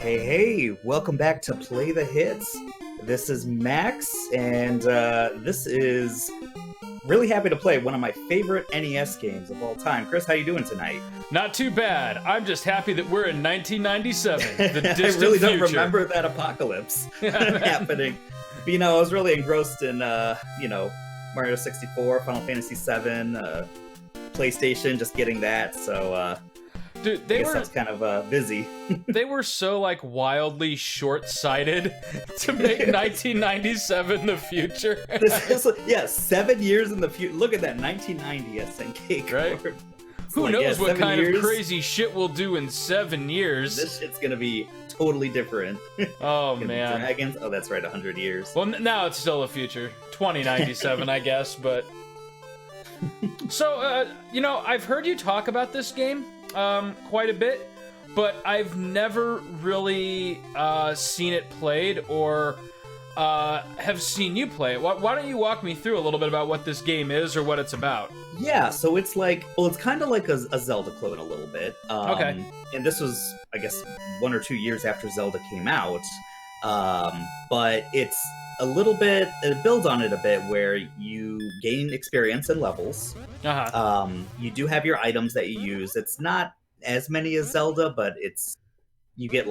Hey, welcome back to Play the Hits. This is Max, and this is really happy to play one of my favorite NES games of all time. Chris, how you doing tonight? Not too bad. I'm just happy that we're in 1997, the distant I really don't future. remember that apocalypse happening. But, I was really engrossed in, Mario 64, Final Fantasy 7, PlayStation, just getting that, so... Dude, I guess that's kind of busy. They were so wildly short-sighted to make 1997 the future. This is, 7 years in the future. Look at that, 1990 SNK right? card. Who knows what kind of crazy shit we'll do in 7 years? This shit's gonna be totally different. Oh man, dragons. Oh, that's right, 100 years. Well, now it's still the future, 2097, I guess. But so, I've heard you talk about this game. Quite a bit, but I've never really seen it played or have seen you play it. Why don't you walk me through a little bit about what this game is or what it's about? Yeah, so it's it's kind of like a Zelda clone a little bit. Okay. And this was, I guess, 1 or 2 years after Zelda came out. But it's a little bit, it builds on it a bit, where you gain experience and levels. Uh-huh. You do have your items that you use. It's not as many as Zelda, but you get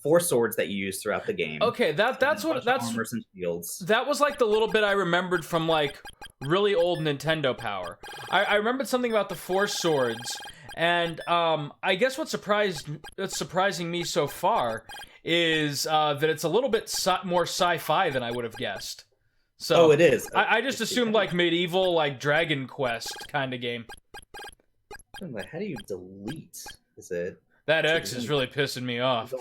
4 swords that you use throughout the game. Okay, that's armors and shields. That was the little bit I remembered from really old Nintendo Power. I remembered something about the 4 swords, and I guess that's surprising me so far is that it's a little bit more sci-fi than I would have guessed. So it is. I just assumed medieval, Dragon Quest kind of game. How do you delete? Is it that X is really pissing me off?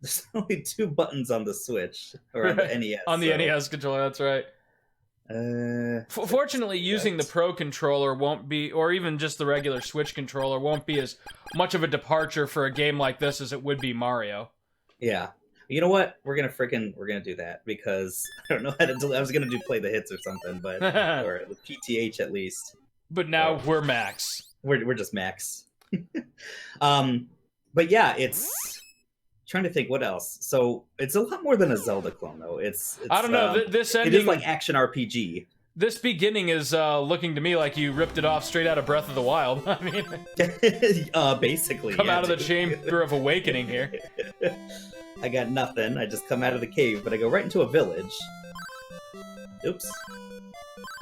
There's only 2 buttons on the Switch or on the NES. On the NES controller, that's right. Fortunately, using the Pro controller won't be, or even just the regular Switch controller, won't be as much of a departure for a game like this as it would be Mario. Yeah. You know what? We're gonna do that because I don't know how to I was gonna do Play the Hits or something, but or the PTH at least. But now we're Max. We're just Max. But yeah, it's trying to think what else. So it's a lot more than a Zelda clone, though. It's I don't know. This ending, it is like action RPG. This beginning is looking to me like you ripped it off straight out of Breath of the Wild. I mean, basically, come out of the Chamber of Awakening here. I got nothing. I just come out of the cave, but I go right into a village. Oops.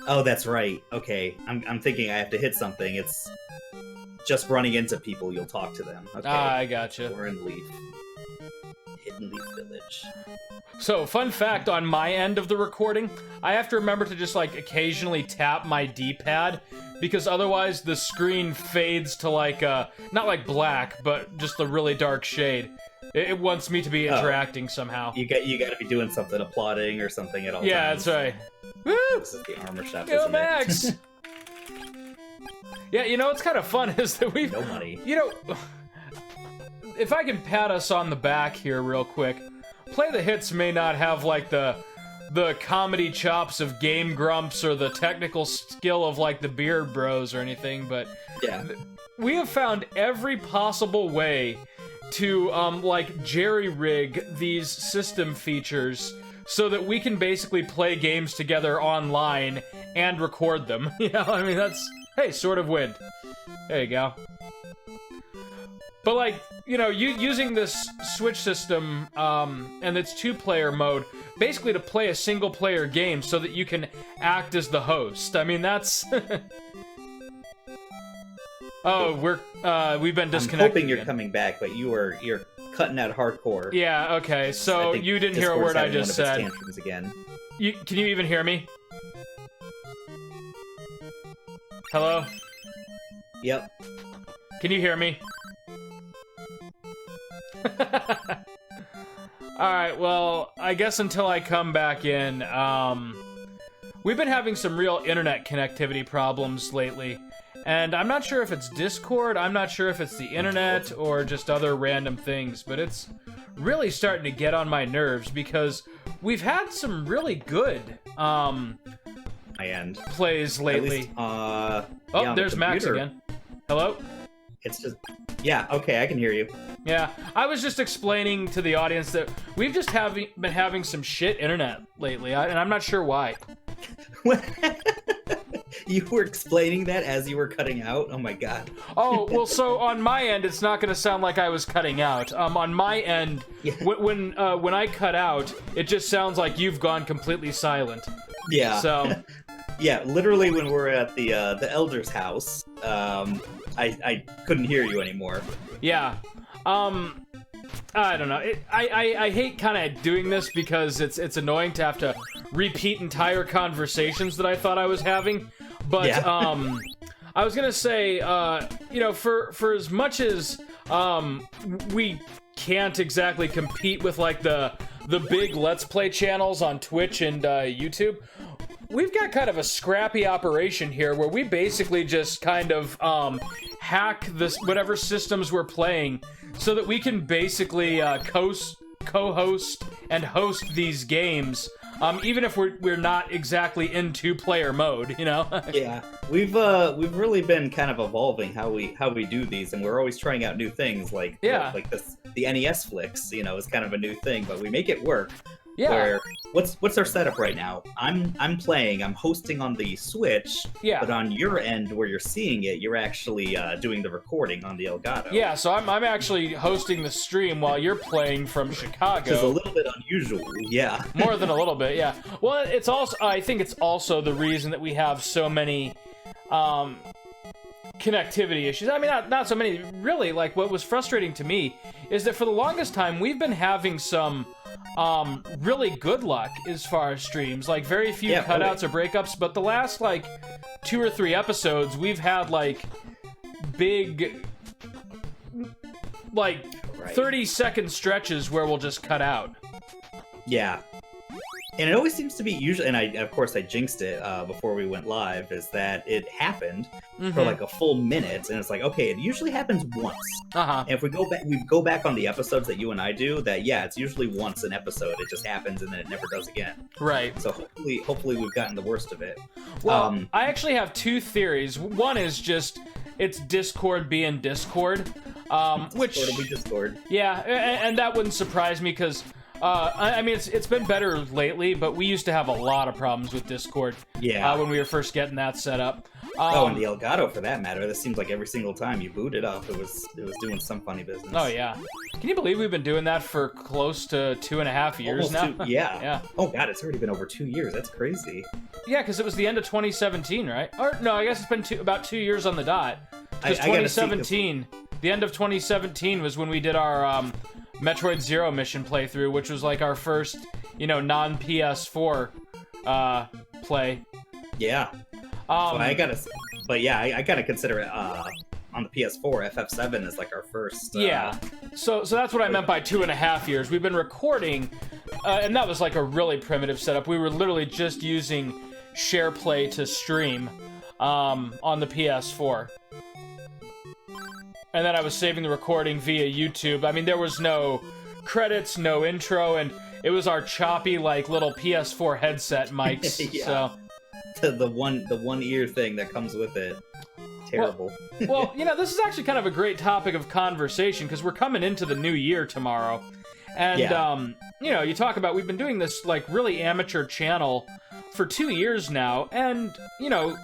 Oh, that's right. Okay, I'm thinking I have to hit something. It's just running into people. You'll talk to them. Okay. I gotcha. Hidden Leaf Village. So, fun fact on my end of the recording, I have to remember to just occasionally tap my D-pad because otherwise the screen fades to not black, but just a really dark shade. It wants me to be interacting somehow. You got to be doing something, applauding or something at all times. Yeah, that's right. Woo! This is the armor shop. Go Max! Yeah, what's kind of fun is that we've... No money. If I can pat us on the back here real quick, Play the Hits may not have the comedy chops of Game Grumps or the technical skill of the Beard Bros or anything, but yeah, we have found every possible way to jerry-rig these system features so that we can basically play games together online and record them. I mean, that's... Hey, Sword of Wind. There you go. But using this Switch system and its 2-player mode, basically to play a single-player game so that you can act as the host. I mean, that's... Oh, we've been disconnected. I'm hoping you're again. coming back, but you're cutting out hardcore. Yeah, okay, so you didn't hear a word I just said. Tantrums again. Can you even hear me? Hello? Yep. Can you hear me? Alright, well, I guess until I come back in, we've been having some real internet connectivity problems lately, and I'm not sure if it's Discord, I'm not sure if it's the internet, or just other random things, but it's really starting to get on my nerves, because we've had some really good, plays lately. Least, there's Max again. Hello? It's just, yeah, okay, I can hear you. Yeah, I was just explaining to the audience that we've just been having some shit internet lately, and I'm not sure why. You were explaining that as you were cutting out? Oh my god. Oh, well, so on my end, it's not going to sound like I was cutting out. On my end, Yeah. when I cut out, it just sounds like you've gone completely silent. Yeah. So, yeah, literally when we're at the elder's house, I couldn't hear you anymore. yeah. I don't know. I hate kind of doing this because it's annoying to have to repeat entire conversations that I thought I was having. But Yeah. I was gonna say, you know, for as much as we can't exactly compete with like the big Let's Play channels on Twitch and YouTube, we've got kind of a scrappy operation here where we basically just kind of hack this whatever systems we're playing so that we can basically co-host and host these games, even if we're not exactly in two-player mode, you know? Yeah, we've really been kind of evolving how we do these, and we're always trying out new things. Like like the NES flicks, you know, is kind of a new thing, but we make it work. Yeah. Where what's our setup right now? I'm hosting on the Switch. Yeah. But on your end, where you're seeing it, you're actually doing the recording on the Elgato. Yeah, so I'm actually hosting the stream while you're playing from Chicago. Which is a little bit unusual. Yeah. More than a little bit, yeah. Well, it's also, I think it's also the reason that we have so many connectivity issues. I mean, not so many. Really, like, what was frustrating to me is that for the longest time, we've been having some really good luck as far as streams. Like, very few cutouts or breakups, but the last, like, 2 or 3 episodes, we've had, like, big, like, 30-second stretches where we'll just cut out. Yeah. And it always seems to be usually, and of course I jinxed it before we went live, is that it happened for like a full minute, and it's like, okay, it usually happens once. And if we go back on the episodes that you and I do, that it's usually once an episode. It just happens and then it never does again. Right. So hopefully we've gotten the worst of it. Well, I actually have 2 theories. One is just it's Discord being Discord, which Discord will be Discord. Yeah, and that wouldn't surprise me because. I mean, it's been better lately, but we used to have a lot of problems with Discord. Yeah. When we were first getting that set up. And the Elgato, for that matter. This seems like every single time you boot it up, it was doing some funny business. Oh yeah. Can you believe we've been doing that for close to 2.5 years now? Yeah. Yeah. Oh god, it's already been over 2 years. That's crazy. Yeah, because it was the end of 2017, right? Or no, I guess it's been about 2 years on the dot. Because 2017, the end of 2017 was when we did our Metroid Zero mission playthrough, which was like our first, you know, non-PS4 play. Yeah. So I gotta consider it on the PS4. FF7 is like our first. Yeah. So that's what I meant by 2.5 years. We've been recording, and that was like a really primitive setup. We were literally just using SharePlay to stream on the PS4. And then I was saving the recording via YouTube. I mean, there was no credits, no intro, and it was our choppy, like, little PS4 headset mics. Yeah. So the one ear thing that comes with it. Terrible. Well, you know, this is actually kind of a great topic of conversation because we're coming into the new year tomorrow. And, you know, you talk about, we've been doing this, like, really amateur channel for 2 years now, and, you know,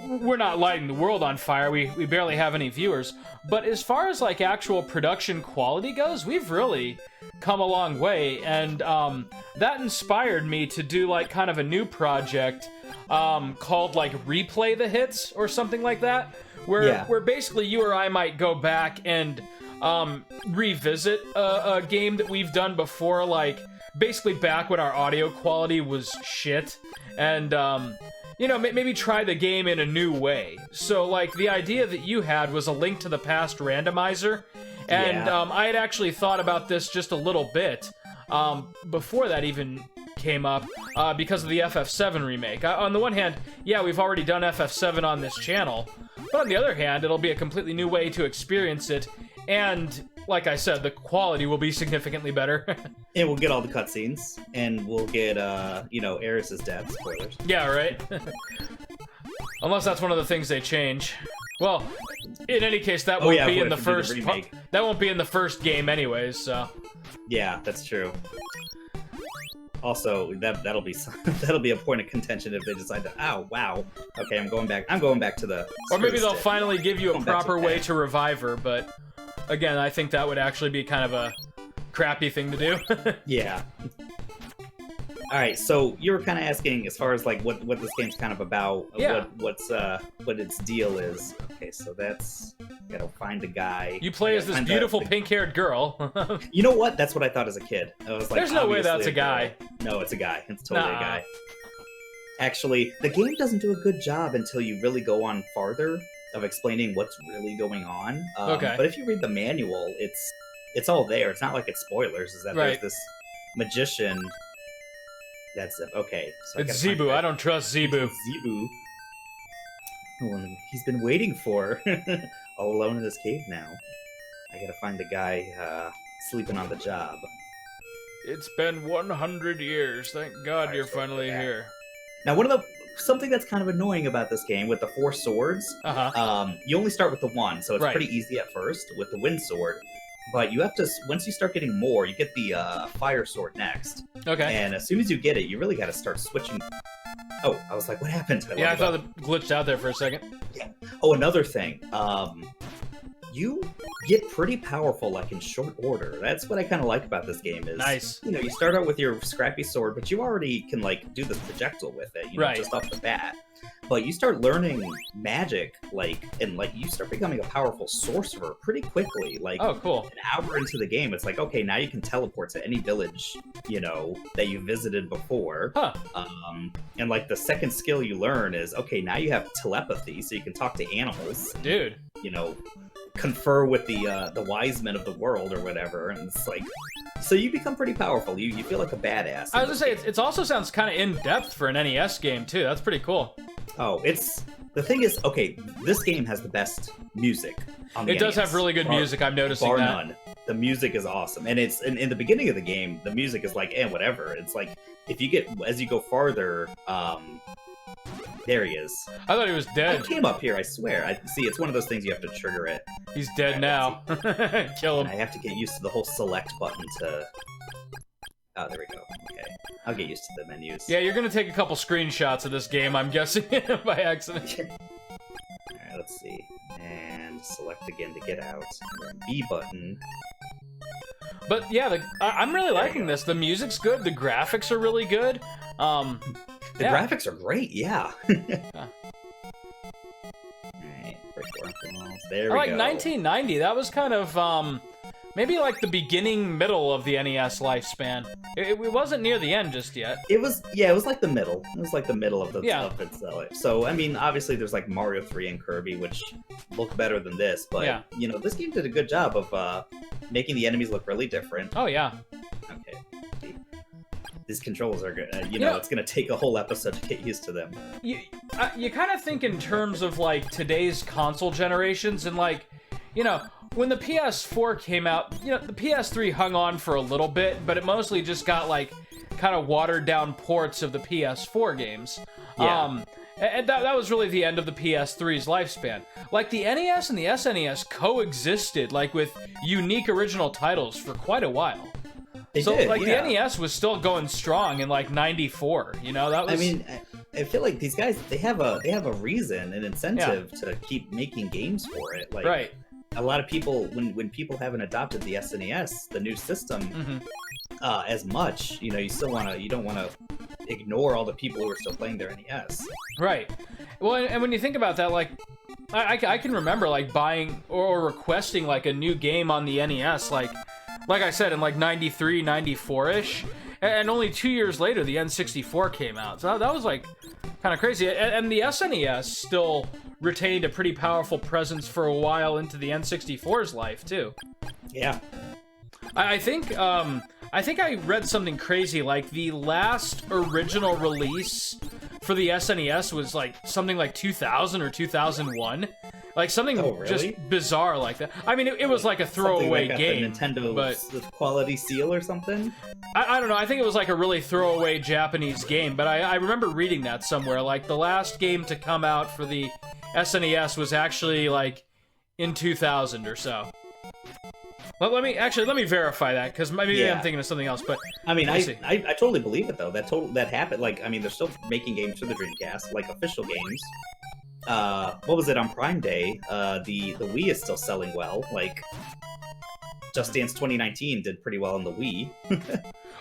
we're not lighting the world on fire. We barely have any viewers. But as far as, like, actual production quality goes, we've really come a long way. And that inspired me to do, like, kind of a new project called, like, Replay the Hits or something like that. Where basically you or I might go back and revisit a game that we've done before, like, basically back when our audio quality was shit. And, you know, maybe try the game in a new way. So, like, the idea that you had was a Link to the Past randomizer, and I had actually thought about this just a little bit before that even came up because of the FF7 remake. On the one hand, yeah, we've already done FF7 on this channel, but on the other hand, it'll be a completely new way to experience it, and like I said, the quality will be significantly better. And we'll get all the cutscenes, and we'll get, you know, Aeris's death, spoilers. Yeah, right? Unless that's one of the things they change. Well, In any case, that won't be in the first. remake. That won't be in the first game, anyways. So. Yeah, that's true. Also, that'll be that'll be a point of contention if they decide to. Oh wow. Okay, I'm going back. I'm going back to the. Or maybe they'll finally give you a Going back to proper the way pad. to revive her. But again, I think that would actually be kind of a crappy thing to do. Yeah. All right, so you were kind of asking as far as like what this game's kind of about, Yeah. what its deal is. Okay, so that's gotta find a guy. You play I as gotta this find beautiful the- pink-haired girl. You know what? That's what I thought as a kid. I was like, There's no way obviously that's a guy. girl. No, it's a guy. It's totally Nah. a guy. Actually, the game doesn't do a good job until you really go on farther of explaining what's really going on. Okay. But if you read the manual, it's all there. It's not like it's spoilers. Is that Right. there's this magician. That's it. Okay. So I It's gotta find Zebu. that. I don't trust Zebu. Zebu. Who he's been waiting for. All alone in this cave now. I gotta find the guy sleeping on the job. It's been 100 years. Thank God Alright, you're so finally yeah. here. Now, something that's kind of annoying about this game with the 4 swords, Uh-huh. you only start with the 1, so it's Right. pretty easy at first with the wind sword. But you have to, once you start getting more, you get the fire sword next. Okay. And as soon as you get it, you really got to start switching. Oh, I was like, what happened? Yeah, I thought it glitched out there for a second. Oh, another thing. You get pretty powerful, like, in short order. That's what I kind of like about this game is... Nice. You know, you start out with your scrappy sword, but you already can, like, do this projectile with it, you know, Right. just off the bat. But you start learning magic, like, and, like, you start becoming a powerful sorcerer pretty quickly. Like, Oh, cool. an hour into the game, it's like, okay, now you can teleport to any village, you know, that you visited before. Huh. And, like, the second skill you learn is, okay, now you have telepathy, so you can talk to animals, Dude. you know, confer with the wise men of the world or whatever, and it's like, so you become pretty powerful. You feel like a badass. I was gonna say, it also sounds kind of in-depth for an NES game, too. That's pretty cool. Oh, the thing is, okay, this game has the best music on the It does NES. have really good Bar- music, I'm noticing bar that. none. The music is awesome, and it's in the beginning of the game. The music is like, whatever. It's like if you get as you go farther, there he is. I thought he was I dead. came up here, I swear. I see. It's one of those things you have to trigger it. He's dead now. Kill And I him. have to get used to the whole select button to. Oh, there we go. Okay, I'll get used to the menus. Yeah, you're gonna take a couple screenshots of this game, I'm guessing, by accident. Alright, let's see. And select again to get out. And then B button. But yeah, I'm really liking this. The music's good. The graphics are really good. The Yeah. graphics are great, yeah. Alright, break door walls. There I we like go. 1990. That was kind of maybe like the beginning, middle of the NES lifespan. It wasn't near the end just yet. It was like the middle. It was like the middle of its life. So I mean, obviously there's like Mario 3 and Kirby, which look better than this, but Yeah. you know, this game did a good job of making the enemies look really different. Oh yeah. Okay. These controls are good. You Yeah. know, it's gonna take a whole episode to get used to them. You kind of think in terms of like today's console generations, and like, you know, when the PS4 came out, you know, the PS3 hung on for a little bit, but it mostly just got like kind of watered down ports of the PS4 games. Yeah. And that was really the end of the PS3's lifespan. Like the NES and the SNES coexisted like with unique original titles for quite a while. They So did, like yeah. the NES was still going strong in like '94. You know, that was. I mean, I feel like these guys they have a reason, an incentive to keep making games for it. Like, right. a lot of people when people haven't adopted the SNES, the new system, as much, you know, you don't want to ignore all the people who are still playing their NES. Right. Well, and when you think about that, like, I can remember like buying or requesting like a new game on the NES, like I said, in like 93, 94-ish, and only 2 years later the N64 came out. So that was like kind of crazy. And the SNES still retained a pretty powerful presence for a while into the N64's life too. Yeah. I think I read something crazy, like the last original release for the SNES was like something like 2000 or 2001. Like something really? just bizarre like that. I mean, it was like a Something throwaway like game. the Nintendo but quality seal or something. I don't know. I think it was like a really throwaway Japanese game. But I remember reading that somewhere. Like the last game to come out for the SNES was actually like in 2000 or so. Let me verify that, because maybe I'm thinking of something else. But I mean, I totally believe it though. That happened. Like, I mean, they're still making games for the Dreamcast, like official games. What was it on Prime Day? The Wii is still selling well. Like, Just Dance 2019 did pretty well on the Wii.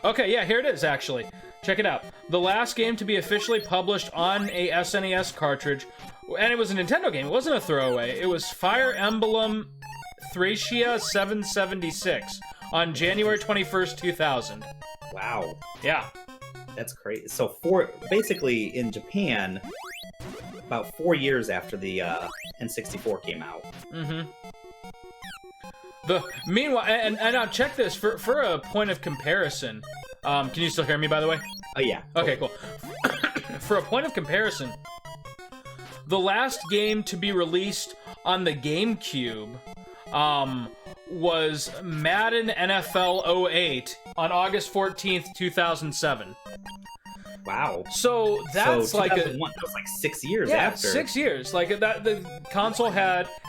Okay, yeah, here it is, actually. Check it out. The last game to be officially published on a SNES cartridge, and it was a Nintendo game, it wasn't a throwaway, it was Fire Emblem Thracia 776 on January 21st, 2000. Wow. Yeah. That's crazy. So, basically, in Japan, about 4 years after the N64 came out. Mm-hmm. Meanwhile, and now check this, for a point of comparison, can you still hear me, by the way? Oh, yeah. Okay, cool. For a point of comparison, the last game to be released on the GameCube was Madden NFL 08 on August 14th, 2007 Wow. So that's like that was like 6 years after. 6 years. Like that, the console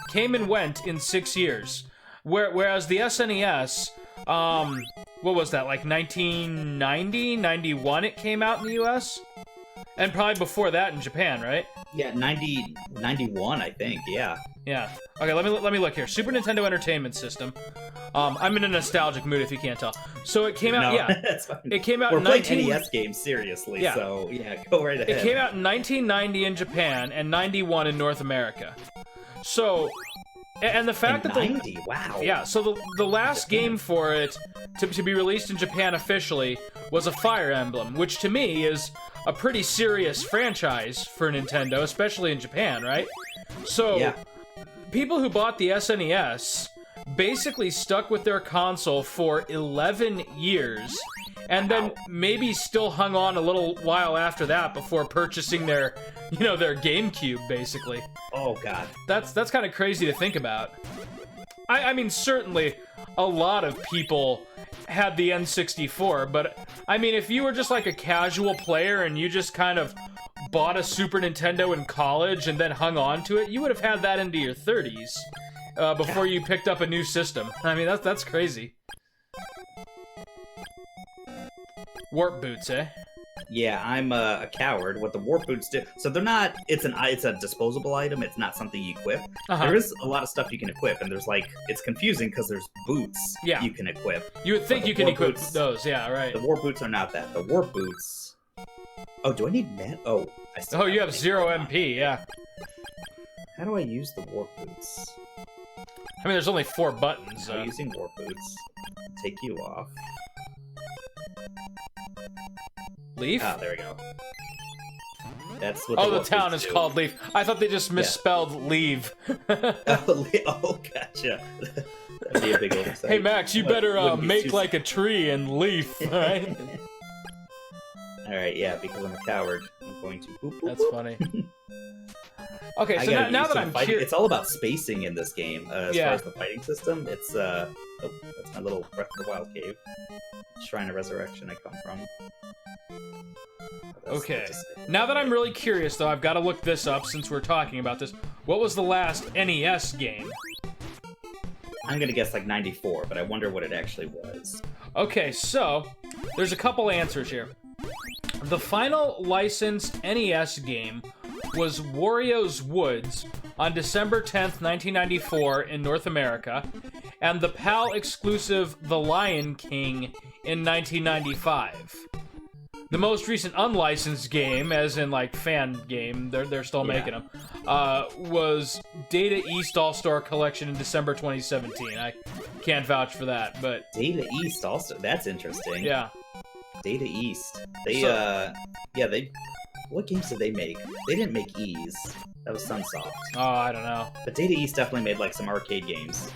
came and went in 6 years. Whereas the SNES, what was that, like 1990, 91 it came out in the US? And probably before that in Japan, right? Yeah, 91, I think, yeah. Yeah. Okay, let me look here. Super Nintendo Entertainment System. I'm in a nostalgic mood if you can't tell. So it came out, that's fine. It came out We're in playing NES games seriously, so yeah, go right ahead. It came out in 1990 in Japan and 91 in North America. So, and the fact that 90, wow. Yeah, so the last game for it to be released in Japan officially was a Fire Emblem, which to me is a pretty serious franchise for Nintendo, especially in Japan, right? So, people who bought the SNES basically stuck with their console for 11 years, and then maybe still hung on a little while after that before purchasing their GameCube, basically. Oh, God. That's kind of crazy to think about. I mean, certainly a lot of people had the N64, but I mean, if you were just like a casual player and you just kind of bought a Super Nintendo in college and then hung on to it, you would have had that into your 30s before you picked up a new system. I mean, that's crazy. Warp boots, eh? Yeah, I'm a coward. What the warp boots do? So they're not. It's a disposable item. It's not something you equip. There is a lot of stuff you can equip, and there's like it's confusing because there's boots you can equip. You would think you can equip those, yeah, right. The warp boots are not that. The warp boots. Oh, do I need man? Oh, I still. Oh, you have 0 MP, yeah. How do I use the warp boots? I mean, there's only 4 buttons. I'm using warp boots. Take you off. Leaf? Ah, there we go. That's what. The town is called Leaf. I thought they just misspelled leave. Oh, gotcha. That'd be a big oversight. Hey, Max, you better make like a tree and leaf, alright? Alright, yeah, because I'm a coward, I'm going to boop, boop, That's funny. Okay, so now that I'm curious... It's all about spacing in this game, as far as the fighting system. It's, oh, that's my little Breath of the Wild cave. Shrine of Resurrection I come from. Okay, now that I'm really curious, though, I've got to look this up since we're talking about this. What was the last NES game? I'm gonna guess like 94, but I wonder what it actually was. Okay, so there's a couple answers here. The final licensed NES game was Wario's Woods on December 10th, 1994 in North America, and the PAL exclusive The Lion King in 1995. The most recent unlicensed game, as in like fan game, they're still making them, was Data East All-Star Collection in December 2017. I can't vouch for that, but... Data East All-Star, that's interesting. Yeah. Data East. What games did they make? They didn't make Ease. That was Sunsoft. Oh, I don't know. But Data East definitely made like some arcade games.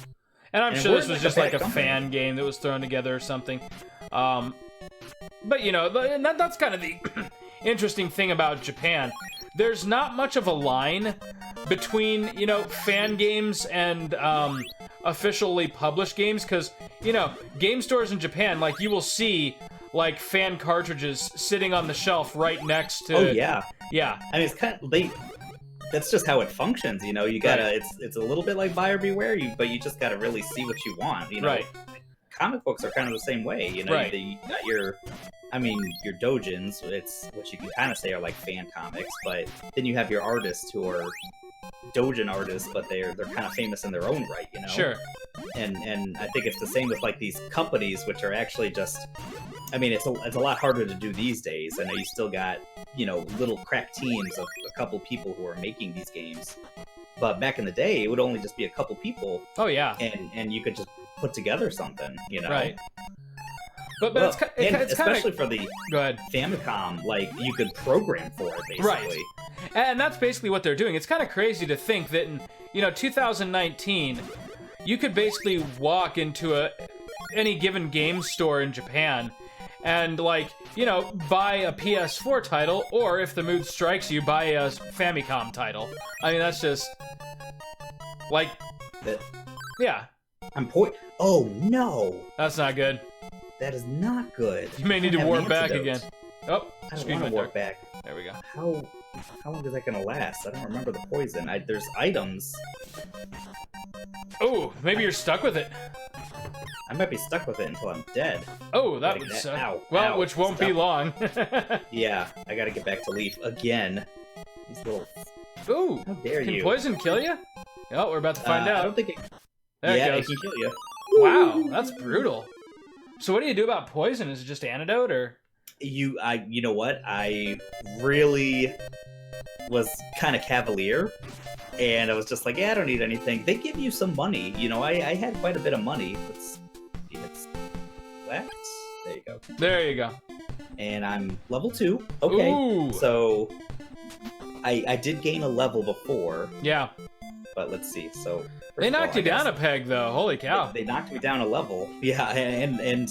And I'm sure this was just like a fan game that was thrown together or something. But, you know, and that's kind of the interesting thing about Japan. There's not much of a line between, you know, fan games and officially published games, because, you know, game stores in Japan, like, you will see, like, fan cartridges sitting on the shelf right next to... Oh, yeah. Yeah. I mean, it's kind of... that's just how it functions. You know, you gotta. It's a little bit like buyer beware. But you just gotta really see what you want. You know, Right. comic books are kind of the same way. You know, Right. you got your doujins. It's what you can kind of say are like fan comics, but then you have your artists who are doujin artists, but they're kind of famous in their own right. You know. Sure. And I think it's the same with like these companies, which are actually just. I mean, it's a lot harder to do these days. I know you still got, you know, little crack teams of a couple people who are making these games. But back in the day, it would only just be a couple people. Oh, yeah. And you could just put together something, you know? Right. But Well, it's especially kind for the of... Go ahead. Famicom, like, you could program for it, basically. Right. And that's basically what they're doing. It's kind of crazy to think that in, 2019, you could basically walk into any given game store in Japan and, like, buy a PS4 title, or if the mood strikes you, buy a Famicom title. I mean, that's just, like, yeah. Oh, no! That's not good. That is not good. You may need to warp back again. Oh, I don't screen want went to warp dark. back. There we go. How long is that gonna last? I don't remember the poison. There's items. Oh, maybe you're stuck with it. I might be stuck with it until I'm dead. Oh, that Like would that. suck. Ow, Well, ow, which won't be stop. long. Yeah, I gotta get back to Leaf again. These little... Ooh, How dare can you? poison kill you? Oh, we're about to find I out. don't think it... There yeah, it it goes. can kill you. Wow, that's brutal. So what do you do about poison? Is it just antidote, or? You know what? I really was kind of cavalier, and I was just like, yeah, I don't need anything. They give you some money. You know, I had quite a bit of money. It's left. There you go. There you go. And I'm level 2. Okay. Ooh. So I did gain a level before, Yeah. but let's see. So They first of all, knocked you I guess down a peg, though. Holy cow. They knocked me down a level. Yeah, and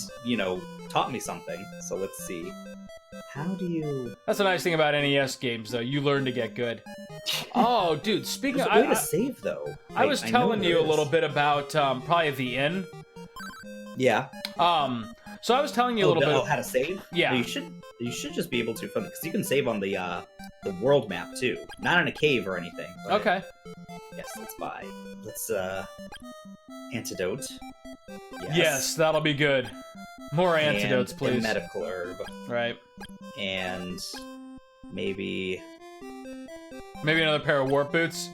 taught me something. So let's see. How do you... That's a nice thing about NES games, though. You learn to get good. Oh, dude, speaking There's of... a way to save, though. I was know telling there you a is. little bit about probably the inn. Yeah. So I was telling you a little bit... how to save? Yeah. Well, you should just be able to, because you can save on the world map too, not in a cave or anything. But Okay. Yes, let's buy. Let's antidote. Yes, that'll be good. More antidotes, and please. A medical herb. Right. And maybe Maybe another pair of warp boots.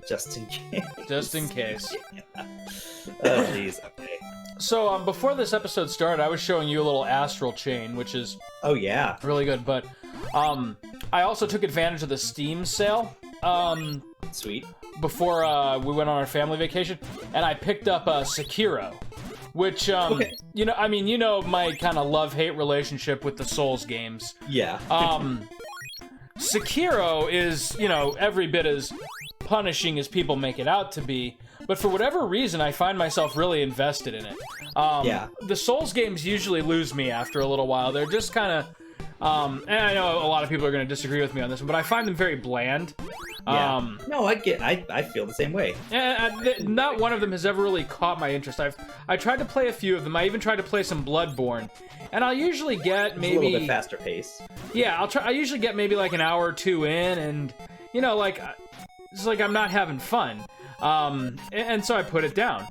just in case. Just in case. Oh jeez. Okay. So, before this episode started, I was showing you a little astral chain, which is Oh yeah. really good, but I also took advantage of the Steam sale Sweet. before we went on our family vacation, and I picked up Sekiro, which Okay. my kind of love-hate relationship with the Souls games. Yeah. Sekiro is, every bit as punishing as people make it out to be, but for whatever reason, I find myself really invested in it. Yeah. The Souls games usually lose me after a little while. They're just kind of, and I know a lot of people are going to disagree with me on this one, but I find them very bland. Yeah. No, I feel the same way. And not one of them has ever really caught my interest. I tried to play a few of them. I even tried to play some Bloodborne, and I'll usually get maybe It's a little bit faster pace. Yeah, I usually get maybe like an hour or two in, and it's like I'm not having fun. And so I put it down.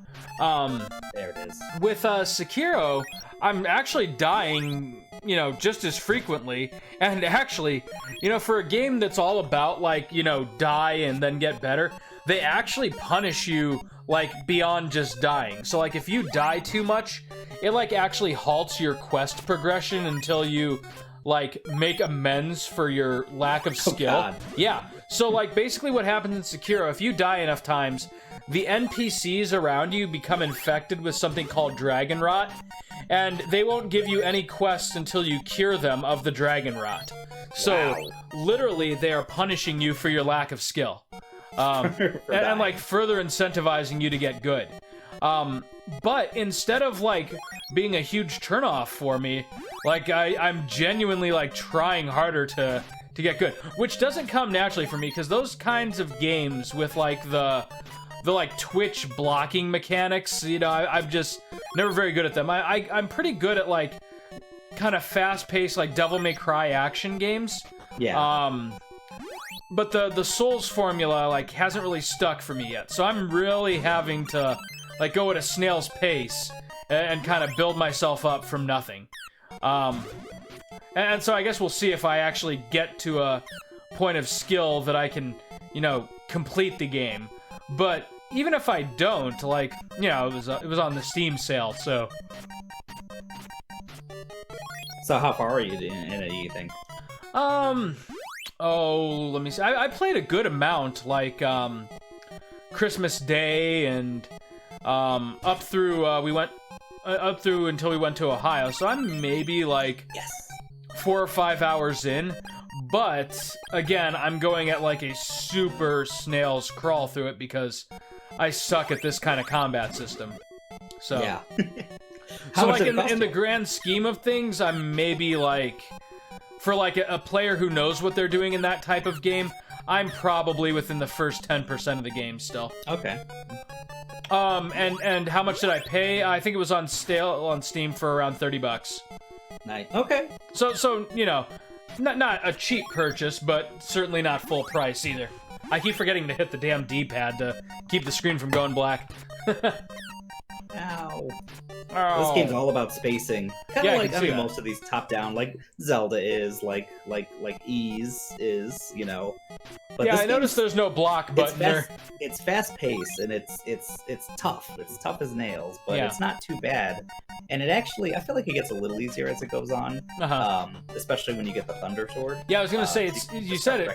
There it is. With Sekiro, I'm actually dying, just as frequently. And actually, for a game that's all about, die and then get better, they actually punish you, beyond just dying. So, if you die too much, it, actually halts your quest progression until you, make amends for your lack of skill. God. Yeah. So, basically what happens in Sekiro, if you die enough times, the NPCs around you become infected with something called dragon rot, and they won't give you any quests until you cure them of the dragon rot. So, Wow. literally, they are punishing you for your lack of skill. And further incentivizing you to get good. But instead of, being a huge turnoff for me, I'm genuinely, trying harder to get good. Which doesn't come naturally for me, because those kinds of games with, the Twitch blocking mechanics, I'm just never very good at them. I'm pretty good at, kind of fast-paced, Devil May Cry action games. Yeah. but the Souls formula like hasn't really stuck for me yet. So I'm really having to like go at a snail's pace and kind of build myself up from nothing. And so I guess we'll see if I actually get to a point of skill that I can, you know, complete the game. But even if I don't, like, you know, it was on the Steam sale, so. So how far are you in it, you think? Oh, let me see. I played a good amount, like, Christmas Day and, up through, we went, up through until we went to Ohio, so I'm maybe, like, yes, 4 or 5 hours in, but, again, I'm going at, like, a super snail's crawl through it because I suck at this kind of combat system. So, yeah. So, like, in the grand scheme of things, I'm maybe, like, for, like, a player who knows what they're doing in that type of game, I'm probably within the first 10% of the game still. Okay. And how much did I pay? I think it was on Steam for around $30. Nice. Okay. So you know, not a cheap purchase, but certainly not full price either. I keep forgetting to hit the damn D-pad to keep the screen from going black. Ow. Oh. This game's all about spacing. Kind of like, I mean, most of these top-down, like Zelda is, like Ys is, you know. But yeah, I noticed there's no block button there. It's fast-paced, and it's tough. It's tough as nails, but it's not too bad. And it actually, I feel like it gets a little easier as it goes on, especially when you get the Thunder Sword. Yeah, I was gonna say, you said it.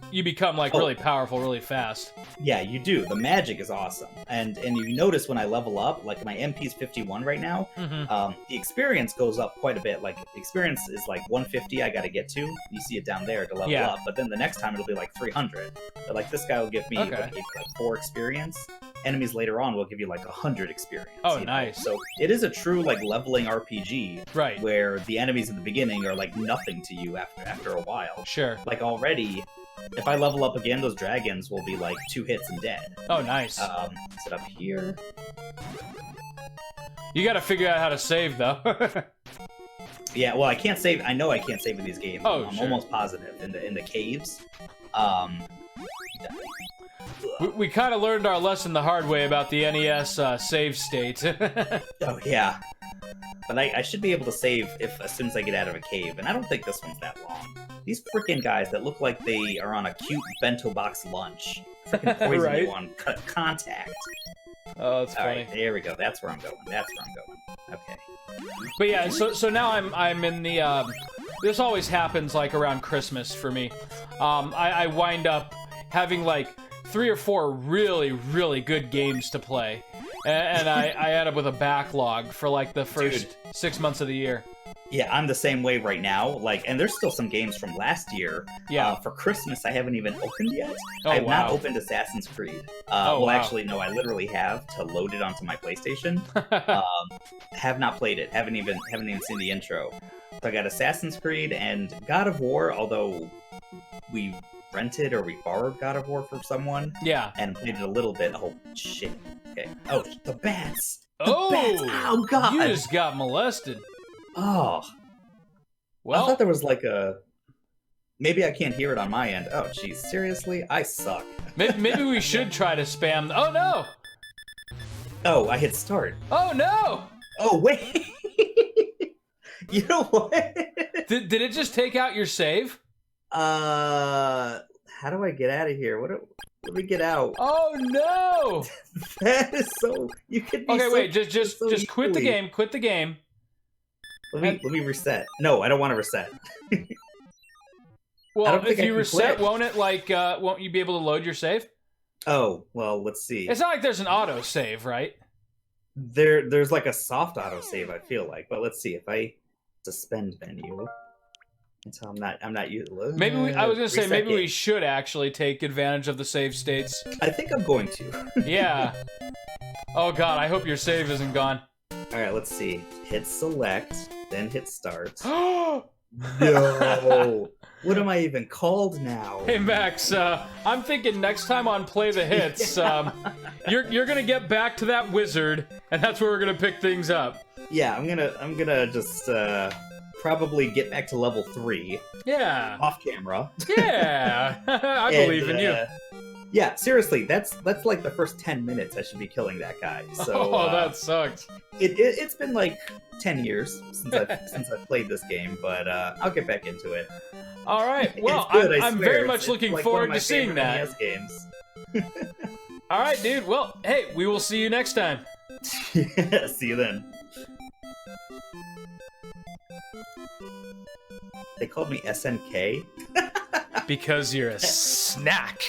You become, like, really powerful really fast. Yeah, you do. The magic is awesome. And you notice when I level up, like, my MP's 51 right now, the experience goes up quite a bit. Like, experience is, like, 150 I gotta get to. You see it down there to level up. But then the next time it'll be, like, 300. But, like, this guy will give me, like, 4 experience. Enemies later on will give you, like, 100 experience. Oh, nice. So it is a true, like, leveling RPG. Right. Where the enemies in the beginning are, like, nothing to you after a while. Sure. Like, already... If I level up again, those dragons will be like 2 hits and dead. Oh, nice. Is it up here? You gotta figure out how to save, though. Yeah, well, I can't save. I know I can't save in these games. Oh, I'm sure. almost positive in the caves. We kind of learned our lesson the hard way about the NES save state. Oh yeah, but I should be able to save as soon as I get out of a cave, and I don't think this one's that long. These freaking guys that look like they are on a cute bento box lunch, freaking poison you on contact. Oh, that's funny. All right, there we go. That's where I'm going. Okay. But yeah, so now I'm in the. This always happens like around Christmas for me. I wind up having like 3 or 4 really, really good games to play. And I end up with a backlog for like the first 6 months of the year. Yeah, I'm the same way right now. Like, and there's still some games from last year. Yeah. For Christmas, I haven't even opened yet. I have not opened Assassin's Creed. Actually, no, I literally have to load it onto my PlayStation. Have not played it. Haven't even seen the intro. So I got Assassin's Creed and God of War, although we rented or we borrowed God of War from someone. Yeah. And played it a little bit. Oh, shit. Okay. Oh, the bats! Bats. Oh, God! You just got molested. Oh. Well, I thought there was like a... Maybe I can't hear it on my end. Oh, jeez. Seriously? I suck. Maybe we should try to spam... Oh, no! Oh, I hit start. Oh, no! Oh, wait! You know what? Did it just take out your save? How do I get out of here? Let me get out. Oh no! That is so... You could be okay, wait, just quit the game. Quit the game. Let me reset. No, I don't want to reset. Well, if you reset, won't it won't you be able to load your save? Oh, well, let's see. It's not like there's an auto save, right? There's like a soft auto save, I feel like. But let's see if I suspend menu. So I'm not using. Maybe I was gonna say maybe we should actually take advantage of the save states. I think I'm going to. Yeah. Oh God, I hope your save isn't gone. All right, let's see. Hit select, then hit start. No. What am I even called now? Hey Max, I'm thinking next time on Play the Hits, you're gonna get back to that wizard, and that's where we're gonna pick things up. Yeah, I'm gonna just probably get back to level 3 Yeah. off camera. Yeah. I believe in you. Yeah, seriously, that's like the first 10 minutes I should be killing that guy. So Oh, that sucks. it's been like 10 years since I've played this game, but I'll get back into it. All right. Well, It's good, I I'm swear. very much It's looking like one of forward my to seeing favorite that. NES games. All right, dude. Well, hey, we will see you next time. See you then. They called me SNK. Because you're a snack.